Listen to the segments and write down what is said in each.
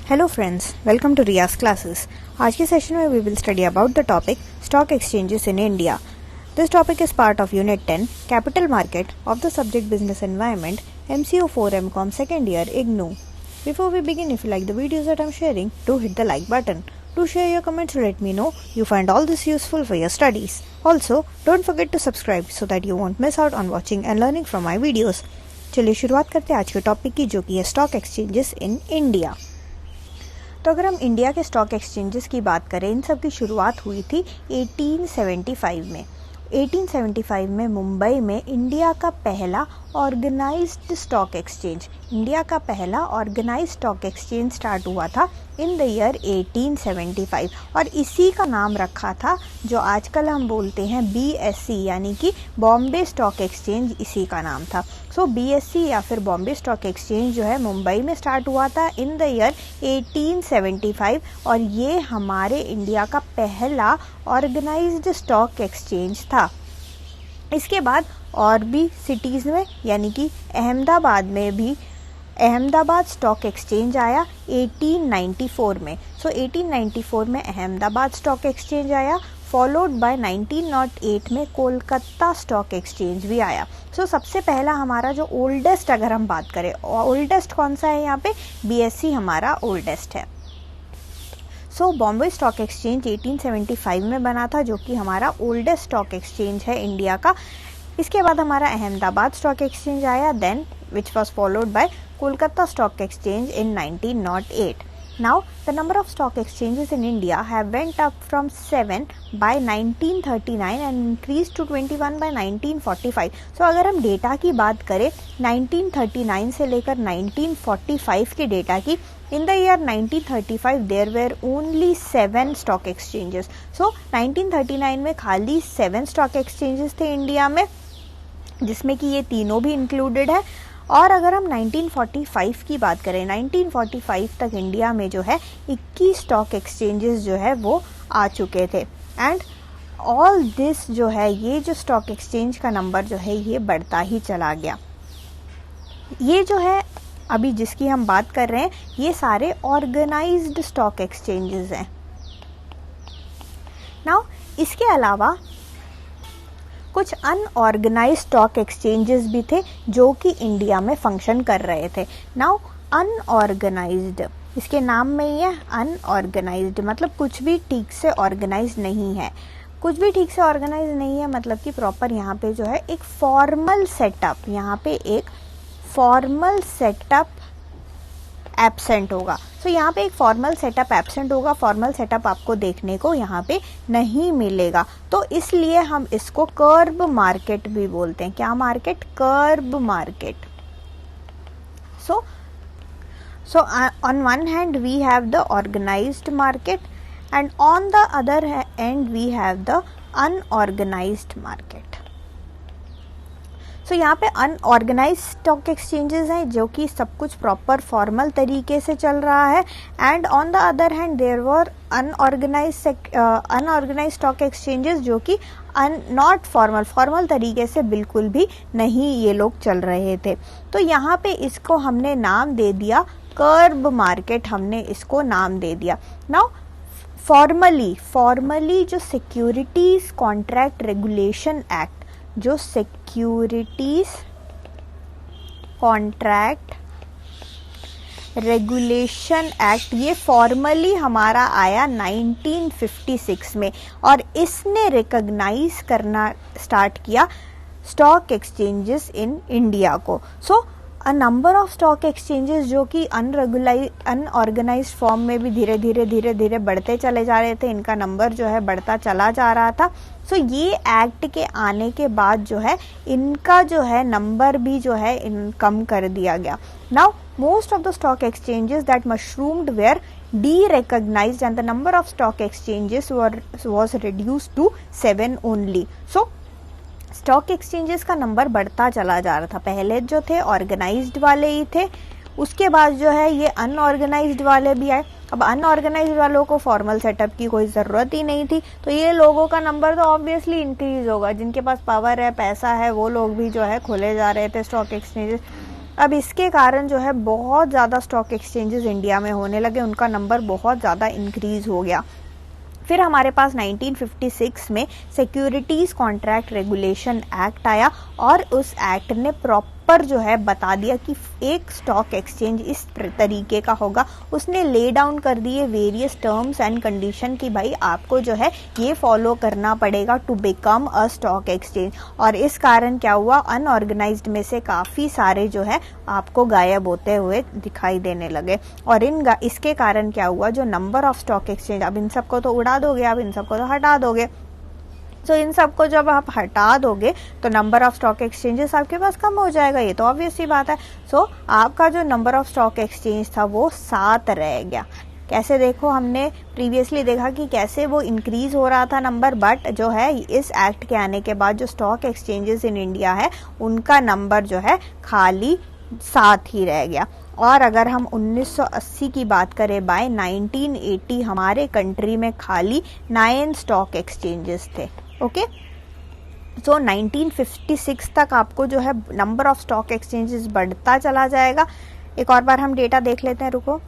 Hello friends, welcome to Riyaz classes. आज के session में we will study about the topic stock exchanges in India. This topic is part of unit 10 capital market of the subject business environment MCO 4 MCOM second year IGNOU. Before we begin, if you like the videos that I'm sharing, do hit the like button. Do share your comments to let me know you find all this useful for your studies. Also, don't forget to subscribe so that you won't miss out on watching and learning from my videos. चलिए शुरुआत करते हैं आज के topic की, जो कि है स्टॉक एक्सचेंजेस इन इंडिया। तो अगर हम इंडिया के स्टॉक एक्सचेंजेस की बात करें, इन सब की शुरुआत हुई थी 1875 में। 1875 में मुंबई में इंडिया का पहला ऑर्गेनाइज्ड स्टॉक एक्सचेंज स्टार्ट हुआ था इन द ईयर 1875, और इसी का नाम रखा था जो आजकल हम बोलते हैं BSE, यानी कि बॉम्बे स्टॉक एक्सचेंज, इसी का नाम था। सो BSE या फिर बॉम्बे स्टॉक एक्सचेंज जो है मुंबई में स्टार्ट हुआ था इन द ईयर 1875, और ये हमारे इंडिया का पहला ऑर्गेनाइज्ड स्टॉक एक्सचेंज था। इसके बाद और भी सिटीज़ में, यानी कि अहमदाबाद में भी अहमदाबाद स्टॉक एक्सचेंज आया 1894 में। सो 1894 में अहमदाबाद स्टॉक एक्सचेंज आया, फॉलोड बाय 1908 में कोलकाता स्टॉक एक्सचेंज भी आया। सो सबसे पहला हमारा जो ओल्डेस्ट, अगर हम बात करें ओल्डेस्ट कौन सा है, यहाँ पे BSE हमारा ओल्डेस्ट है। सो बॉम्बे स्टॉक एक्सचेंज 1875 में बना था, जो कि हमारा ओल्डेस्ट स्टॉक एक्सचेंज है इंडिया का। इसके बाद हमारा अहमदाबाद स्टॉक एक्सचेंज आया, then which was followed by Kolkata Stock Exchange in 1908. Now, the number of stock exchanges in India have went up from 7 by 1939 and increased to 21 by 1945. So, अगर हम data की बात करें 1939 से लेकर 1945 के डेटा की, in the year 1935 there were only 7 stock exchanges. So, 1939 में खाली 7 stock exchanges थे इंडिया में, जिसमें कि ये तीनों भी इंक्लूडेड है। और अगर हम 1945 की बात करें, 1945 तक इंडिया में जो है 21 स्टॉक एक्सचेंजेस जो है वो आ चुके थे। एंड ऑल दिस जो है, ये जो स्टॉक एक्सचेंज का नंबर जो है ये बढ़ता ही चला गया। ये जो है अभी जिसकी हम बात कर रहे हैं, ये सारे ऑर्गेनाइज्ड स्टॉक एक्सचेंजेस हैं। नाउ इसके अलावा कुछ अनऑर्गेनाइज्ड स्टॉक एक्सचेंजेस भी थे जो कि इंडिया में फंक्शन कर रहे थे। नाउ अनऑर्गेनाइज्ड, इसके नाम में ही है अनऑर्गेनाइज्ड, मतलब कुछ भी ठीक से ऑर्गेनाइज नहीं है। कुछ भी ठीक से ऑर्गेनाइज नहीं है मतलब कि प्रॉपर यहाँ पे जो है एक फॉर्मल सेटअप, यहाँ पे एक फॉर्मल सेटअप एब्सेंट होगा। सो यहाँ पे एक फॉर्मल सेटअप एब्सेंट होगा, फॉर्मल सेटअप आपको देखने को यहाँ पे नहीं मिलेगा। तो इसलिए हम इसको कर्ब मार्केट भी बोलते हैं। क्या market? Kerb market. So on one hand we have the organised market and on the other end we have the unorganised market. So यहाँ पे अनऑर्गेनाइज स्टॉक एक्सचेंजेस हैं जो कि सब कुछ प्रॉपर फॉर्मल तरीके से चल रहा है, and on the other hand there were unorganised stock exchanges जो कि नॉट फॉर्मल तरीके से बिल्कुल भी नहीं ये लोग चल रहे थे। तो यहाँ पे इसको हमने नाम दे दिया कर्ब मार्केट, हमने इसको नाम दे दिया। नाउ फॉर्मली जो सिक्योरिटीज कॉन्ट्रैक्ट रेगुलेशन एक्ट, जो सिक्योरिटीज कॉन्ट्रैक्ट रेगुलेशन एक्ट, ये फॉर्मली हमारा आया 1956 में, और इसने रिकॉग्नाइज करना स्टार्ट किया स्टॉक एक्सचेंजेस इन इंडिया को। So a number of stock exchanges जो कि अनऑर्गेनाइज्ड फॉर्म में भी धीरे धीरे बढ़ते चले जा रहे थे, इनका नंबर जो है बढ़ता चला जा रहा था। सो ये एक्ट के आने के बाद जो है इनका जो है नंबर भी जो है कम कर दिया गया। Now most of the stock exchanges that mushroomed were derecognised and the number of stock exchanges was reduced to 7 only. So stock exchanges का नंबर बढ़ता चला जा रहा था। पहले जो थे ऑर्गेनाइज्ड वाले ही थे, उसके बाद जो है ये अनऑर्गेनाइज्ड वाले भी आए। अब अनऑर्गेनाइज्ड वालों को फॉर्मल सेटअप की कोई ज़रूरत ही नहीं थी, तो ये लोगों का नंबर तो ऑब्वियसली इंक्रीज होगा। जिनके पास पावर है, पैसा है, वो लोग भी जो है खुले जा रहे थे स्टॉक एक्सचेंजेस। अब इसके कारण जो है बहुत ज़्यादा स्टॉक एक्सचेंजेस इंडिया में होने लगे, उनका नंबर बहुत ज़्यादा इंक्रीज़ हो गया। फिर हमारे पास 1956 में सिक्योरिटीज़ कॉन्ट्रैक्ट रेगुलेशन एक्ट आया और उस एक्ट ने प्रॉपर जो है बता दिया कि एक स्टॉक एक्सचेंज इस तरीके का होगा। उसने ले डाउन कर दिए वेरियस टर्म्स एंड कंडीशन कि भाई आपको जो है ये फॉलो करना पड़ेगा to become a stock exchange. और इस कारण क्या हुआ, अनऑर्गेनाइज्ड में से काफ़ी सारे जो है आपको गायब होते हुए दिखाई देने लगे। और इसके कारण क्या हुआ, जो नंबर ऑफ स्टॉक एक्सचेंज, अब इन सबको तो उड़ा दोगे, अब इन सबको तो हटा दोगे, तो इन सबको जब आप हटा दोगे तो नंबर ऑफ स्टॉक एक्सचेंजेस आपके पास कम हो जाएगा, ये तो ऑब्वियस सी बात है। सो आपका जो नंबर ऑफ स्टॉक एक्सचेंज था वो 7 रह गया। कैसे, देखो हमने प्रीवियसली देखा कि कैसे वो इंक्रीज हो रहा था नंबर, बट जो है इस एक्ट के आने के बाद जो स्टॉक एक्सचेंजेस इन इंडिया है उनका नंबर जो है खाली 7 ही रह गया। और अगर हम 1980 की बात करें, बाय 1980 हमारे कंट्री में खाली 9 स्टॉक एक्सचेंजेस थे। ओके, सो 1956 तक आपको जो है नंबर ऑफ स्टॉक एक्सचेंजेस बढ़ता चला जाएगा। एक और बार हम डेटा देख लेते हैं, रुको।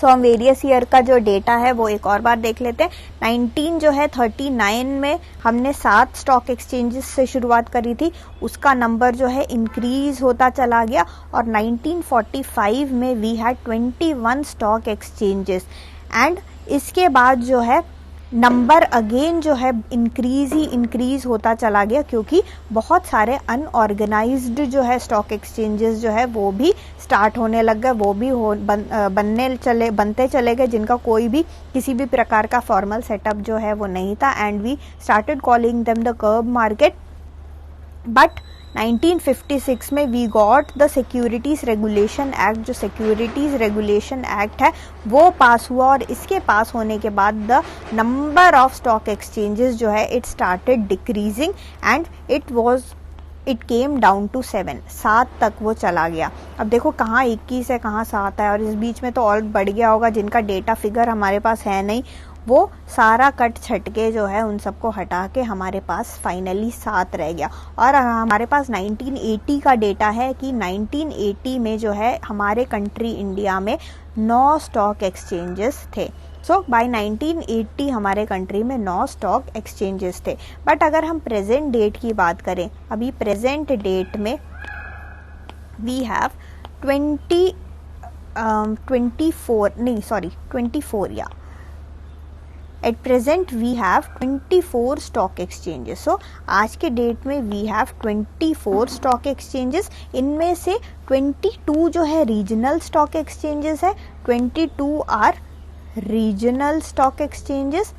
सो हम वेरियस ईयर का जो डेटा है वो एक और बार देख लेते हैं। 1939 में हमने 7 स्टॉक एक्सचेंजेस से शुरुआत करी थी, उसका नंबर जो है इंक्रीज होता चला गया और 1945 में we had 21 stock exchanges. And इसके बाद जो है नंबर अगेन जो है इंक्रीज होता चला गया, क्योंकि बहुत सारे अनऑर्गेनाइज्ड जो है स्टॉक एक्सचेंजेस जो है वो भी स्टार्ट होने लग गए, वो भी बनते चले गए, जिनका कोई भी किसी भी प्रकार का फॉर्मल सेटअप जो है वो नहीं था। And we started calling them the kerb market. But 1956 में we got the securities regulation act. जो सिक्योरिटीज रेगुलेशन एक्ट है वो पास हुआ और इसके पास होने के बाद the number of stock exchanges जो है it started decreasing and it came down to 7 तक वो चला गया। अब देखो कहाँ 21 है, कहाँ 7 है, और इस बीच में तो और बढ़ गया होगा, जिनका डेटा फिगर हमारे पास है नहीं, वो सारा कट छटके जो है उन सबको हटा के हमारे पास फाइनली 7 रह गया। और हमारे पास 1980 का डेटा है कि 1980 में जो है हमारे कंट्री इंडिया में 9 स्टॉक एक्सचेंजेस थे। सो बाय 1980 हमारे कंट्री में 9 स्टॉक एक्सचेंजेस थे। बट अगर हम प्रेजेंट डेट की बात करें, अभी प्रेजेंट डेट में वी हैव 24 या At present we have 24 stock exchanges. So आज के डेट में we have 24 stock exchanges. इनमें से 22 जो है रीजनल स्टॉक एक्सचेंजेस है, 22 are regional stock exchanges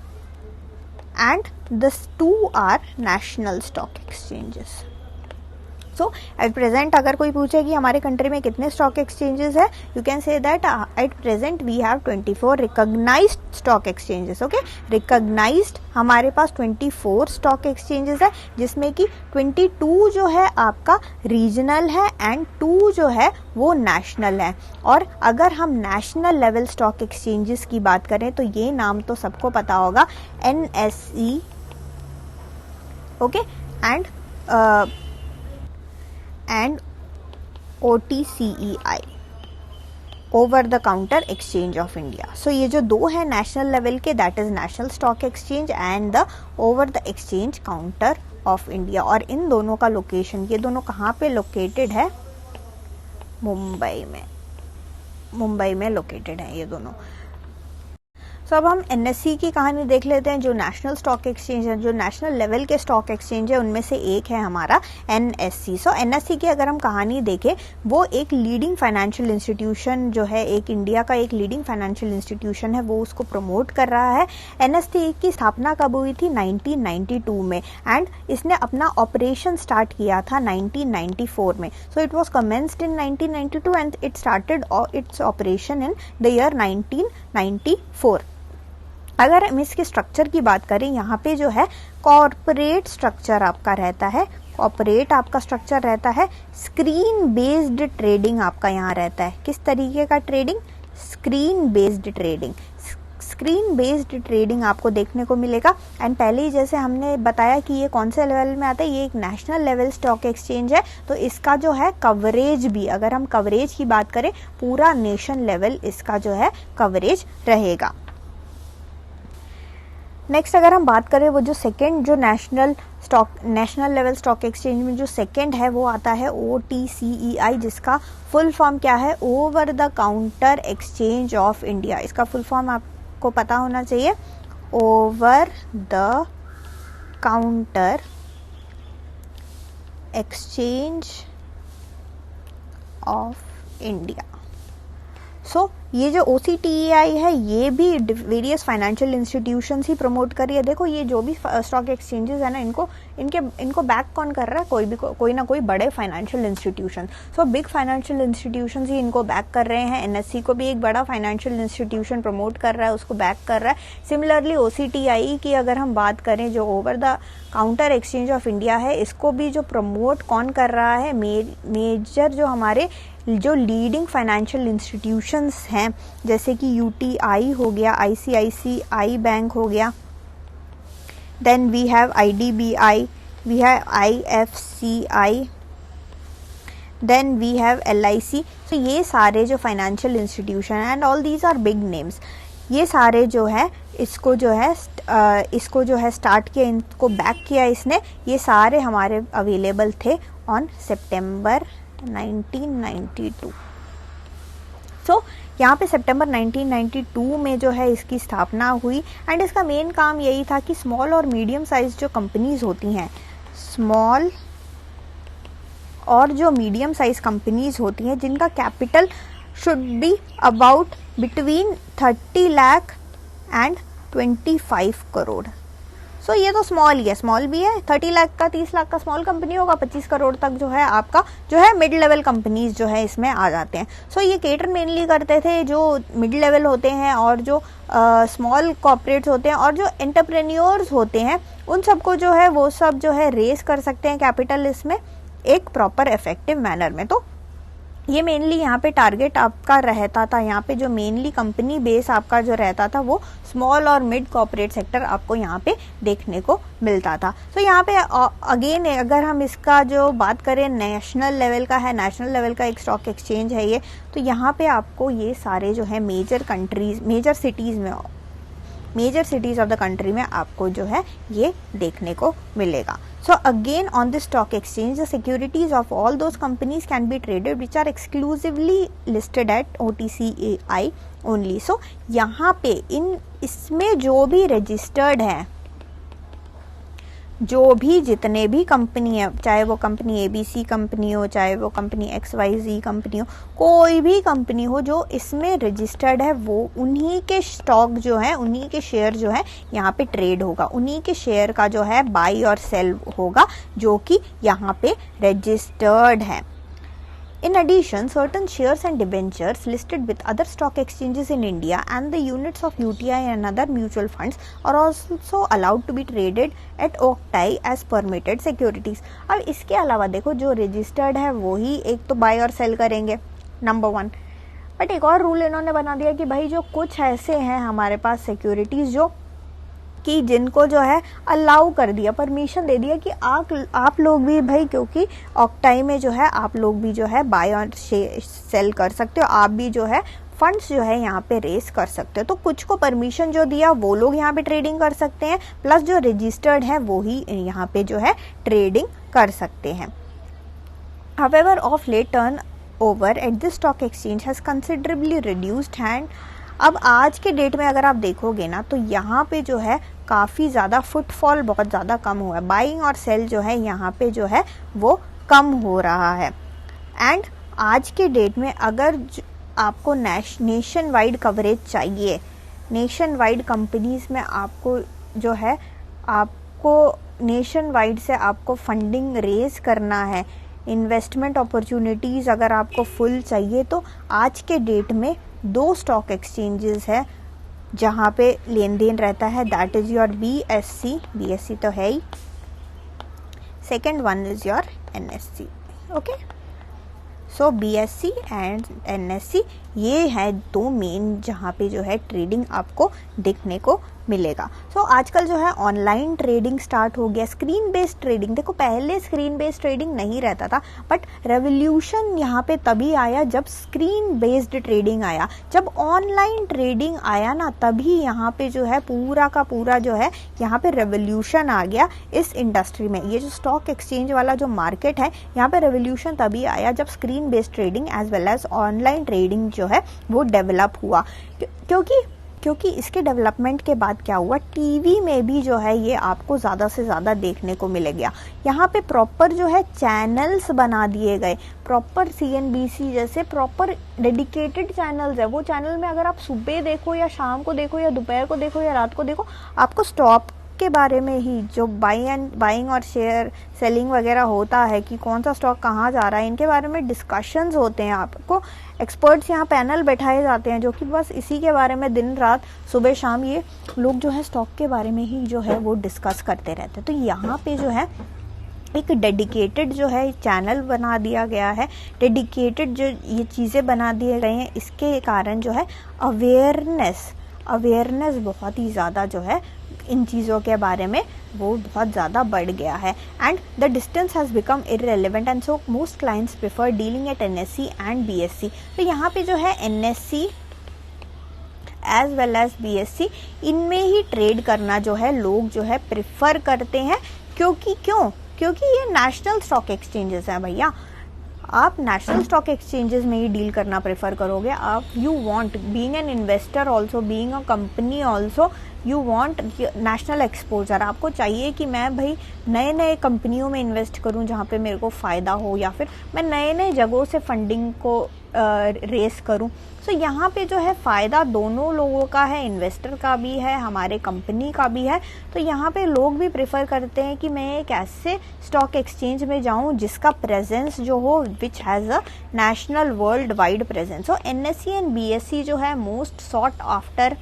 and the 2 are national stock exchanges. So at present अगर कोई पूछे कि हमारे कंट्री में कितने स्टॉक एक्सचेंजेस है, you can say that at present we have 24 recognised stock exchanges. Okay, recognised हमारे पास 24 स्टॉक एक्सचेंजेस है, जिसमें कि 22 जो है आपका रीजनल है एंड 2 जो है वो नेशनल है। और अगर हम नेशनल लेवल स्टॉक एक्सचेंजेस की बात करें तो ये नाम तो सबको पता होगा, NSE, okay, and OTCEI, over the counter exchange of India. So ये जो 2 है नेशनल लेवल के, that is national stock exchange and the over the exchange counter of India. और इन दोनों का लोकेशन, ये दोनों कहाँ पे लोकेटेड है, मुंबई में लोकेटेड है ये दोनों। सो अब हम NSE की कहानी देख लेते हैं। जो नेशनल स्टॉक एक्सचेंज है, जो नेशनल लेवल के स्टॉक एक्सचेंज है, उनमें से एक है हमारा NSE। सो NSE की अगर हम कहानी देखें, वो एक लीडिंग फाइनेंशियल इंस्टीट्यूशन जो है, एक इंडिया का एक लीडिंग फाइनेंशियल इंस्टीट्यूशन है, वो उसको प्रमोट कर रहा है। NSE की स्थापना कब हुई थी, 1992 में, एंड इसने अपना ऑपरेशन स्टार्ट किया था 1994 में। So it was commenced in 1992 and it started its operation in the year 1994। अगर हम इसके स्ट्रक्चर की बात करें, यहाँ पे जो है कॉर्पोरेट स्ट्रक्चर आपका रहता है, कॉर्पोरेट आपका स्ट्रक्चर रहता है, स्क्रीन बेस्ड ट्रेडिंग आपका यहाँ रहता है। किस तरीके का trading, screen based trading. Screen based trading आपको देखने को मिलेगा। एंड पहले ही जैसे हमने बताया कि ये कौन से लेवल में आता है, ये एक नेशनल लेवल स्टॉक एक्सचेंज है, तो इसका जो है कवरेज भी, अगर हम कवरेज की बात करें, पूरा नेशन लेवल इसका जो है कवरेज रहेगा। नेक्स्ट अगर हम बात करें, वो जो सेकेंड जो नेशनल लेवल स्टॉक एक्सचेंज में जो सेकेंड है वो आता है OTCEI, जिसका फुल फॉर्म क्या है, over the counter exchange of India. इसका फुल फॉर्म आपको पता होना चाहिए, over the counter exchange of India. So ये जो OCTEI है ये भी वेरियस फाइनेंशियल इंस्टीट्यूशंस ही प्रमोट कर रही है। देखो ये जो भी स्टॉक एक्सचेंजेस है ना, इनको बैक कौन कर रहा है, कोई ना कोई बड़े financial institution. So big financial institutions ही इनको बैक कर रहे हैं। NSE को भी एक बड़ा फाइनेंशियल इंस्टीट्यूशन प्रमोट कर रहा है, उसको बैक कर रहा है। सिमिलरली OCTEI की अगर हम बात करें, जो over the counter exchange of India है, इसको भी जो प्रमोट कौन कर रहा है, मेजर जो हमारे जो लीडिंग फाइनेंशियल इंस्टीट्यूशंस हैं, जैसे कि UTI हो गया, ICICI बैंक हो गया, then we have IDBI, we have IFCI, then we have LIC। तो ये सारे जो financial institution and all these are big names, ये सारे जो है इसको जो है स्टार्ट किया, इनको बैक किया इसने। ये सारे हमारे अवेलेबल थे ऑन सितंबर 1992। सो यहाँ पे सितंबर 1992 में जो है इसकी स्थापना हुई। एंड इसका मेन काम यही था कि स्मॉल और मीडियम साइज जो कंपनीज होती हैं, स्मॉल और जो मीडियम साइज कंपनीज होती हैं, जिनका capital should be about between 30 lakh and 25 crore. So ये तो स्मॉल ही है, स्मॉल भी है, 30 लाख का 30 लाख का स्मॉल कंपनी होगा, 25 करोड़ तक जो है आपका जो है मिड लेवल कंपनीज जो है इसमें आ जाते हैं। सो ये केटर मेनली करते थे जो मिड लेवल होते हैं और जो स्मॉल कॉर्पोरेट्स होते हैं और जो एंटरप्रेन्योर्स होते हैं, उन सबको जो है वो सब जो है रेस कर सकते हैं कैपिटल इसमें एक प्रॉपर इफेक्टिव मैनर में। तो ये मेनली यहाँ पे टारगेट आपका रहता था, यहाँ पे जो मेनली कंपनी बेस आपका जो रहता था वो स्मॉल और मिड कॉर्पोरेट सेक्टर आपको यहाँ पे देखने को मिलता था। तो यहाँ पे अगेन अगर हम इसका जो बात करें, नेशनल लेवल का है, नेशनल लेवल का एक स्टॉक एक्सचेंज है ये। तो यहाँ पे आपको ये सारे जो है major cities of the country में आपको जो है ये देखने को मिलेगा। So again on this stock exchange, the securities of all those companies can be traded which are exclusively listed at OTCEI only. So यहाँ पे इसमें जो भी रजिस्टर्ड है, जो भी जितने भी कंपनी है, चाहे वो कंपनी ABC कंपनी हो, चाहे वो कंपनी XYZ कंपनी हो, कोई भी कंपनी हो जो इसमें रजिस्टर्ड है, वो उन्हीं के स्टॉक जो है, उन्हीं के शेयर जो है यहाँ पे ट्रेड होगा, उन्हीं के शेयर का जो है बाई और सेल होगा, जो कि यहाँ पे रजिस्टर्ड है। In addition, certain shares and debentures listed with other stock exchanges in India and the units of UTI and other mutual funds are also allowed to be traded at OCTI as permitted securities. अब इसके अलावा देखो जो registered है वो ही एक तो bye और सेल करेंगे, नंबर 1। बट एक और रूल इन्होंने बना दिया कि भाई जो कुछ ऐसे हैं हमारे पास सिक्योरिटीज जो कि जिनको जो है अलाउ कर दिया, परमिशन दे दिया कि आप लोग भी भाई, क्योंकि ऑक्टाई में जो है आप लोग भी जो है बाय और सेल कर सकते हो, आप भी जो है फंड्स जो है यहाँ पे रेस कर सकते हो। तो कुछ को परमिशन जो दिया वो लोग यहाँ पे ट्रेडिंग कर सकते हैं, प्लस जो रजिस्टर्ड है वो ही यहाँ पे जो है ट्रेडिंग कर सकते हैं। However, of late turnover at this stock exchange has considerably reduced and अब आज के डेट में अगर आप देखोगे ना, तो यहाँ पे जो है काफ़ी ज़्यादा फुटफॉल बहुत ज़्यादा कम हुआ है, बाइंग और सेल जो है यहाँ पे जो है वो कम हो रहा है। एंड आज के डेट में अगर आपको नेशन वाइड कवरेज चाहिए, नेशन वाइड कंपनीज में आपको जो है आपको नेशन वाइड से आपको फंडिंग रेज करना है, इन्वेस्टमेंट अपॉर्चुनिटीज़ अगर आपको फुल चाहिए, तो आज के डेट में 2 स्टॉक एक्सचेंजेस है जहाँ पे लेन देन रहता है, दैट इज़ योर BSE तो है ही, second one is your NSE। Okay, so BSE and NSE ये है दो मेन जहाँ पे जो है ट्रेडिंग आपको देखने को मिलेगा। सो आजकल जो है ऑनलाइन ट्रेडिंग स्टार्ट हो गया, स्क्रीन बेस्ड ट्रेडिंग। देखो पहले स्क्रीन बेस्ड ट्रेडिंग नहीं रहता था, बट रेवोल्यूशन यहाँ पे तभी आया जब स्क्रीन बेस्ड ट्रेडिंग आया, जब ऑनलाइन ट्रेडिंग आया ना, तभी यहाँ पे जो है पूरा का पूरा जो है यहाँ पे रेवोल्यूशन आ गया इस इंडस्ट्री में। ये जो स्टॉक एक्सचेंज वाला जो मार्केट है, यहाँ पे रेवोल्यूशन तभी आया जब screen based trading as well as online trading जो है वो डेवलप हुआ। क्योंकि इसके डेवलपमेंट के बाद क्या हुआ, टीवी में भी जो है ये आपको ज़्यादा से ज़्यादा देखने को मिल गया। यहाँ पे प्रॉपर जो है चैनल्स बना दिए गए, प्रॉपर CNBC जैसे प्रॉपर डेडिकेटेड चैनल्स है। वो चैनल में अगर आप सुबह देखो या शाम को देखो या दोपहर को देखो या रात को देखो, आपको स्टॉक के बारे में ही जो बाइंग और शेयर सेलिंग वगैरह होता है कि कौन सा स्टॉक कहाँ जा रहा है, इनके बारे में डिस्कशंस होते हैं। आपको एक्सपर्ट्स यहाँ पैनल बैठाए जाते हैं जो कि बस इसी के बारे में दिन रात सुबह शाम ये लोग जो है स्टॉक के बारे में ही जो है वो डिस्कस करते रहते हैं। तो यहाँ पे जो है एक डेडिकेटेड जो है चैनल बना दिया गया है, डेडिकेटेड जो ये चीज़ें बना दिए गए हैं। इसके कारण जो है अवेयरनेस बहुत ही ज़्यादा जो है इन चीज़ों के बारे में वो बहुत ज़्यादा बढ़ गया है। And the distance has become irrelevant and so most clients prefer dealing at NSE and BSE। तो यहाँ पे जो है NSE as well as BSE इनमें ही ट्रेड करना जो है लोग जो है प्रेफर करते हैं। क्योंकि ये नेशनल स्टॉक एक्सचेंजेस हैं भैया। आप नेशनल स्टॉक एक्सचेंजेस में ही डील करना प्रेफर करोगे। आप you want being an investor also, being a company also, you want national exposure. आपको चाहिए कि मैं भाई नए नए कंपनियों में इन्वेस्ट करूं जहां पे मेरे को फ़ायदा हो, या फिर मैं नए नए जगहों से फंडिंग को रेस करूं। सो यहाँ पे जो है फ़ायदा दोनों लोगों का है, इन्वेस्टर का भी है, हमारे कंपनी का भी है। तो यहाँ पे लोग भी प्रेफर करते हैं कि मैं एक ऐसे स्टॉक एक्सचेंज में जाऊँ जिसका प्रेजेंस जो हो, which has a national world wide presence. So NSE and BSE जो है most sought after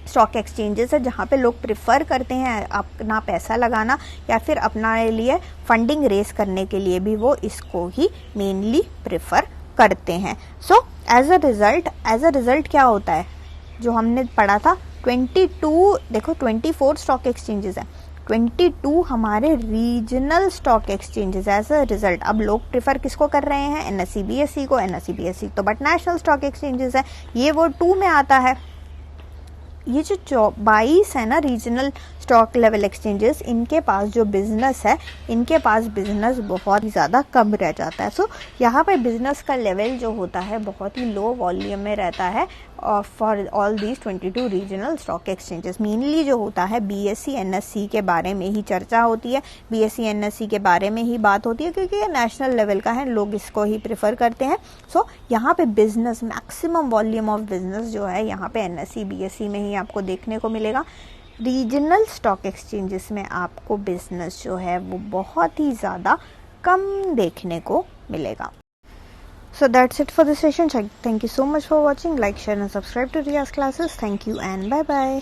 stock exchanges है जहाँ पे लोग प्रिफर करते हैं अपना पैसा लगाना या फिर अपना लिए फंडिंग रेस करने के लिए भी वो इसको ही मेनली प्रिफर करते हैं। सो एज अ रिजल्ट क्या होता है जो हमने पढ़ा था 22, देखो 24 स्टॉक एक्सचेंजेस हैं, 22 हमारे regional stock exchanges as a result. अब लोग प्रिफर किसको कर रहे हैं, NSE BSE को। NSE BSE तो बट नेशनल स्टॉक एक्सचेंजेस है, ये वो 2 में आता है। ये जो 22 है ना रीजनल स्टॉक लेवल एक्सचेंजेस, इनके पास जो बिजनेस है, इनके पास बिजनेस बहुत ही ज़्यादा कम रह जाता है। सो यहाँ पे बिजनेस का लेवल जो होता है बहुत ही लो वॉल्यूम में रहता है for all these 22 regional stock exchanges. Mainly जो होता है BSE NSE के बारे में ही चर्चा होती है, BSE NSE के बारे में ही बात होती है, क्योंकि ये नेशनल लेवल का है, लोग इसको ही प्रेफर करते हैं। सो यहाँ पे business, maximum volume of business जो है यहाँ पे NSE BSE में ही आपको देखने को मिलेगा। रीजनल स्टॉक एक्सचेंजेस में आपको बिजनेस जो है वो बहुत ही ज़्यादा कम देखने को मिलेगा। So that's it for this session. Thank you so much for watching. Like, share and subscribe to Riya's classes. Thank you and bye bye.